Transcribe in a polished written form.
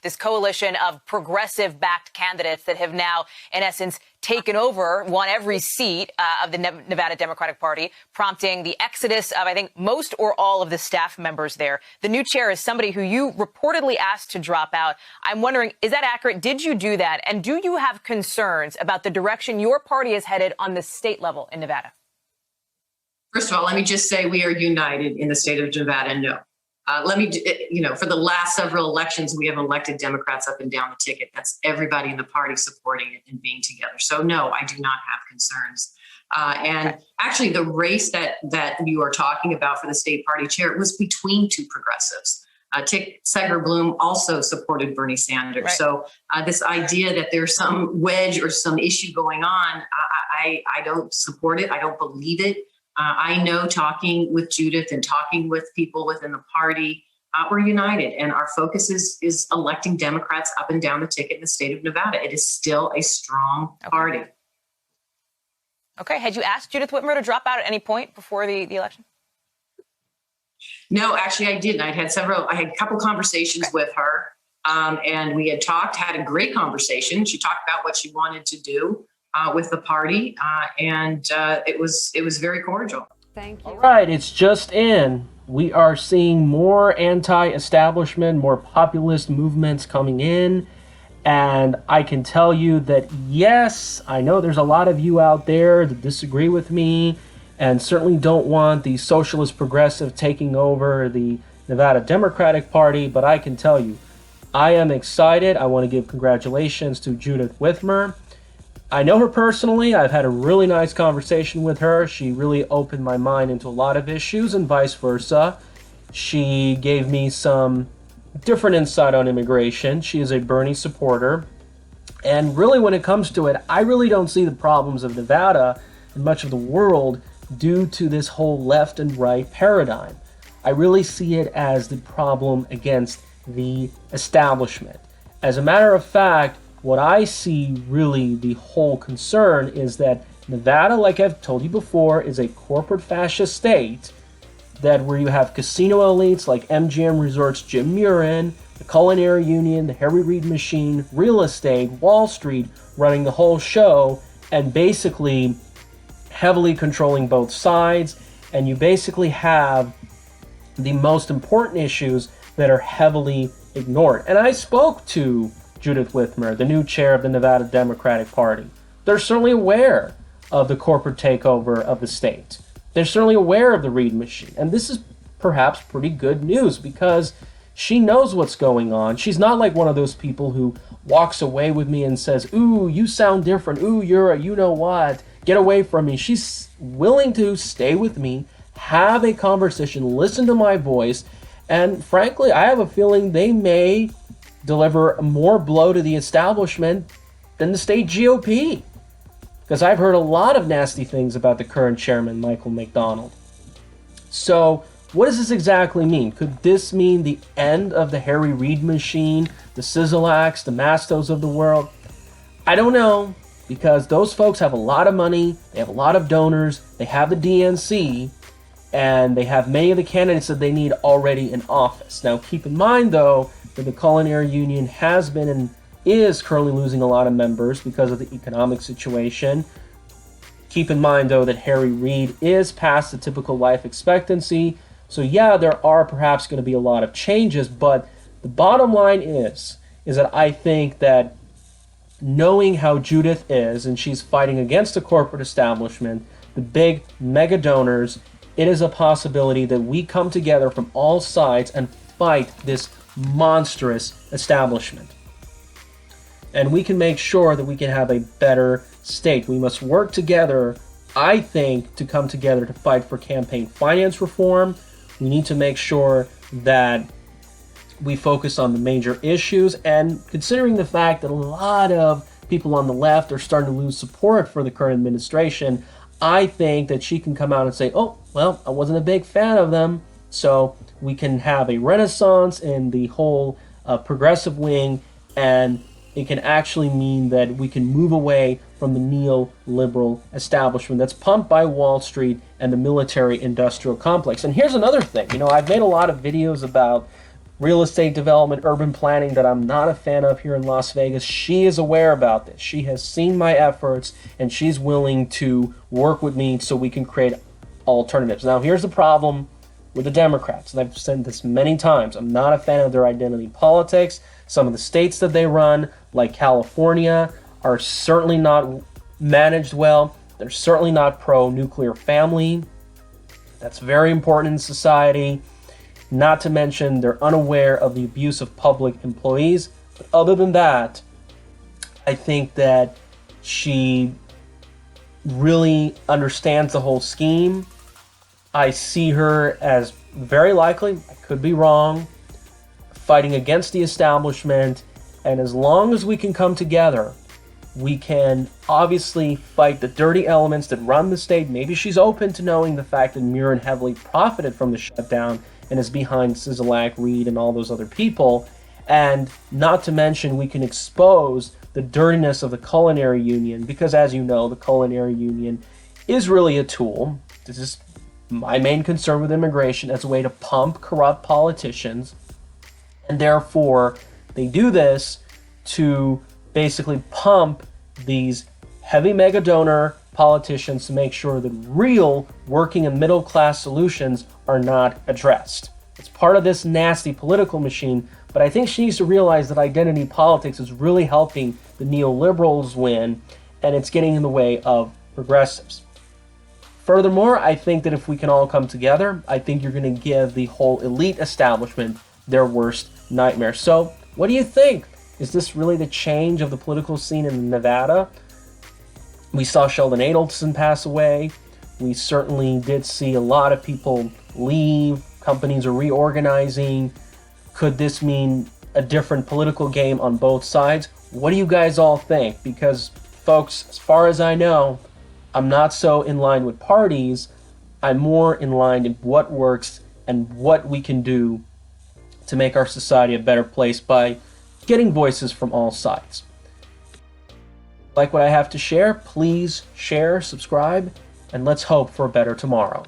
this coalition of progressive-backed candidates that have now, in essence, taken over, won every seat of the Nevada Democratic Party, prompting the exodus of, I think, most or all of the staff members there. The new chair is somebody who you reportedly asked to drop out. I'm wondering, is that accurate? Did you do that? And do you have concerns about the direction your party is headed on the state level in Nevada? First of all, let me just say we are united in the state of Nevada. No. For the last several elections, we have elected Democrats up and down the ticket. That's everybody in the party supporting it and being together. So no, I do not have concerns. And actually, the race that you are talking about for the state party chair was between two progressives. Seger Bloom also supported Bernie Sanders. Right. So this idea that there's some wedge or some issue going on, I don't support it. I don't believe it. I know, talking with Judith and talking with people within the party, we're united, and our focus is electing Democrats up and down the ticket in the state of Nevada. It is still a strong party. Okay. Had you asked Judith Whitmer to drop out at any point before the election? No, actually, I didn't. I had a couple conversations with her, and we had had a great conversation. She talked about what she wanted to do with the party, and it was very cordial. Thank you. All right, it's just in. We are seeing more anti-establishment, more populist movements coming in, and I can tell you that, yes, I know there's a lot of you out there that disagree with me and certainly don't want the socialist progressive taking over the Nevada Democratic Party, but I can tell you, I am excited. I want to give congratulations to Judith Whitmer. I know her personally. I've had a really nice conversation with her. She really opened my mind into a lot of issues and vice versa. She gave me some different insight on immigration. She is a Bernie supporter. And really, when it comes to it, I really don't see the problems of Nevada and much of the world due to this whole left and right paradigm. I really see it as the problem against the establishment. As a matter of fact, what I see really the whole concern is that Nevada, like I've told you before, is a corporate fascist state where you have casino elites like MGM Resorts, Jim Murren, the Culinary Union, the Harry Reid machine, real estate, Wall Street running the whole show and basically heavily controlling both sides. And you basically have the most important issues that are heavily ignored. And I spoke to Judith Whitmer, the new chair of the Nevada Democratic Party. They're certainly aware of the corporate takeover of the state. They're certainly aware of the Reid machine. And this is perhaps pretty good news because she knows what's going on. She's not like one of those people who walks away with me and says, ooh, you sound different. Ooh, you're a you know what. Get away from me. She's willing to stay with me, have a conversation, listen to my voice. And frankly, I have a feeling they may deliver more blow to the establishment than the state GOP. Because I've heard a lot of nasty things about the current chairman, Michael McDonald. So what does this exactly mean? Could this mean the end of the Harry Reid machine, the Sizzlacs, the Mastos of the world? I don't know, because those folks have a lot of money, they have a lot of donors, they have the DNC, and they have many of the candidates that they need already in office. Now keep in mind though, that the Culinary Union has been and is currently losing a lot of members because of the economic situation. Keep in mind, though, that Harry Reid is past the typical life expectancy. So, yeah, there are perhaps going to be a lot of changes, but the bottom line is that I think that knowing how Judith is, and she's fighting against the corporate establishment, the big mega donors, it is a possibility that we come together from all sides and fight this monstrous establishment. And we can make sure that we can have a better state. We must work together, I think, to come together to fight for campaign finance reform. We need to make sure that we focus on the major issues. And considering the fact that a lot of people on the left are starting to lose support for the current administration, I think that she can come out and say, oh, well, I wasn't a big fan of them. So we can have a renaissance in the whole progressive wing, and it can actually mean that we can move away from the neoliberal establishment that's pumped by Wall Street and the military-industrial complex. And here's another thing. You know, I've made a lot of videos about real estate development, urban planning that I'm not a fan of here in Las Vegas. She is aware about this. She has seen my efforts, and she's willing to work with me so we can create alternatives. Now, here's the problem with the Democrats, and I've said this many times. I'm not a fan of their identity politics. Some of the states that they run, like California, are certainly not managed well. They're certainly not pro-nuclear family. That's very important in society. Not to mention, they're unaware of the abuse of public employees. But other than that, I think that she really understands the whole scheme. I see her as very likely, I could be wrong, fighting against the establishment. And as long as we can come together, we can obviously fight the dirty elements that run the state. Maybe she's open to knowing the fact that Murren heavily profited from the shutdown and is behind Silva, Reid, and all those other people. And not to mention, we can expose the dirtiness of the Culinary Union, because as you know, the Culinary Union is really a tool. This is my main concern with immigration, as a way to pump corrupt politicians. And therefore, they do this to basically pump these heavy mega donor politicians to make sure that real working and middle class solutions are not addressed. It's part of this nasty political machine, but I think she needs to realize that identity politics is really helping the neoliberals win, and it's getting in the way of progressives. Furthermore, I think that if we can all come together, I think you're going to give the whole elite establishment their worst nightmare. So, what do you think? Is this really the change of the political scene in Nevada? We saw Sheldon Adelson pass away. We certainly did see a lot of people leave. Companies are reorganizing. Could this mean a different political game on both sides? What do you guys all think? Because, folks, as far as I know, I'm not so in line with parties. I'm more in line in what works and what we can do to make our society a better place by getting voices from all sides. Like what I have to share, please share, subscribe, and let's hope for a better tomorrow.